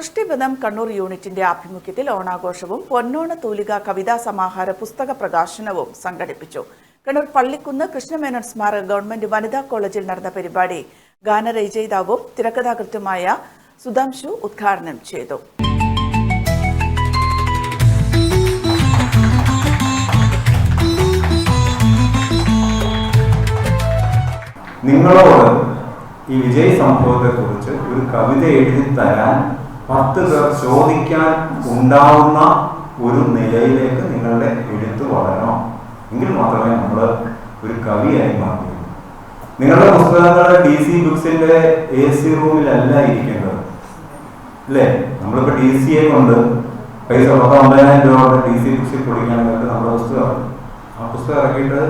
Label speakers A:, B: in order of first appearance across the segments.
A: സൃഷ്ടിപഥം കണ്ണൂർ യൂണിറ്റിന്റെ ആഭിമുഖ്യത്തിൽ ഓണാഘോഷവും പൊന്നോണ തൂലിക കവിതാ സമാഹാര പുസ്തക പ്രകാശനവും സംഘടിപ്പിച്ചു. കണ്ണൂർ പള്ളിക്കുന്ന് കൃഷ്ണമേനോൻ സ്മാരക ഗവൺമെന്റ് വനിതാ കോളേജിൽ നടന്ന പരിപാടി ഗാനരചയിതാവും തിരക്കഥാകൃത്തുമായ സുധാംശു ഉദ്ഘാടനം ചെയ്തു.
B: നിങ്ങളോട് ഈ വിജയ സംഭവത്തെക്കുറിച്ച് ഒരു കവിത എഴുതി തരാൻ 10 പേർ ചോദിക്കാൻ ഉണ്ടാവുന്ന ഒരു നിലയിലേക്ക് നിങ്ങളുടെ എഴുത്ത് വളരണം. എങ്കിൽ മാത്രമേ നമ്മൾ ഒരു കവിയായി മാറുകയുള്ളൂ. നിങ്ങളുടെ പുസ്തകങ്ങൾ DC ബുക്സിന്റെ AC റൂമിലല്ല ഇരിക്കേണ്ടത്, അല്ലേ? നമ്മളിപ്പോൾ DCയെ കൊണ്ട് പൈസ 9,000 രൂപ DC ബുക്സിൽ കൊടുക്കുകയാണെങ്കിൽ നമ്മുടെ പുസ്തകം ഇറക്കിയിട്ട്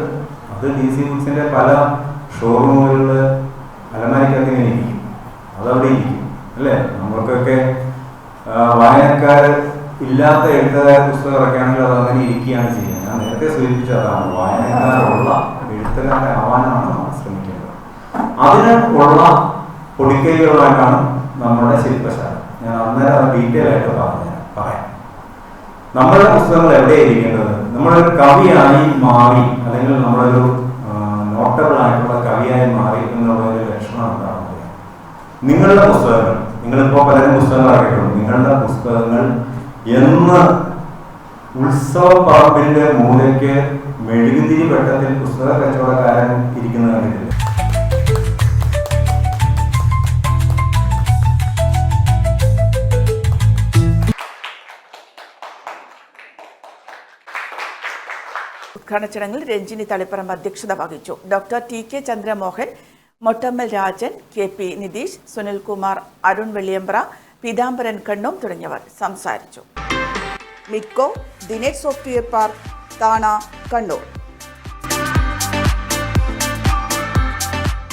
B: അത് DC ബുക്സിന്റെ പല ഷോറൂമുകളിൽ അലമാരിക്കകത്ത് ഇങ്ങനെ ഇരിക്കും, അതവിടെ ഇരിക്കും, അല്ലേ? നമ്മൾക്കൊക്കെ വായനക്കാർ ഇല്ലാത്ത എഴുത്തുകാര പുസ്തകം ഇറക്കുകയാണെങ്കിൽ അത് അങ്ങനെ ഇരിക്കുകയാണ് ചെയ്യുന്നത്. ഞാൻ നേരത്തെ സൂചിപ്പിച്ച അതാണ്, വായനക്കാരുള്ള എഴുത്തുകാരാവാനാണ് നമ്മൾ ശ്രമിക്കേണ്ടത്. അതിന് ഉള്ള പൊടിക്കൈകളുമായിട്ടാണ് നമ്മുടെ ശില്പശാല. ഞാൻ അന്നേരം ഡീറ്റെയിൽ ആയിട്ട് പറയാം. നമ്മളുടെ പുസ്തകങ്ങൾ എവിടെയായിരിക്കേണ്ടത്? നമ്മളൊരു കവിയായി മാറി, അല്ലെങ്കിൽ നമ്മളൊരു നോട്ടബിൾ ആയിട്ടുള്ള കവിയായി മാറി എന്നുള്ളൊരു ലക്ഷണം എന്താണെന്ന് പറയാം. നിങ്ങളുടെ പുസ്തകങ്ങൾ, നിങ്ങളിപ്പോൾ പലരും പുസ്തകങ്ങൾ ഇറക്കിയിട്ടുണ്ട്. നിങ്ങളുടെ പുസ്തകങ്ങൾ എന്ന് ഉത്സവ പറമ്പിന്റെ മൂലയ്ക്ക് മെഴുകുതിരി വെട്ടത്തിൽ പുസ്തക കച്ചവടക്കാരൻ ഇരിക്കുന്നത് കണ്ടിട്ടില്ല.
A: ഉദ്ഘാടന ചടങ്ങിൽ രഞ്ജിനി തളിപ്പറമ്പ് അധ്യക്ഷത വഹിച്ചു. Doctor TK Chandramohan, Mottammal Rajan, KP Nitheesh, Sunilkumar, Arun Velliyambra, Peethambaran കണ്ണും തുടങ്ങിയവർ സംസാരിച്ചു. മിഡ്കോ, ദിനേശ് സോഫ്റ്റ്വെയർ പാർക്ക്, താണ, കണ്ണൂർ.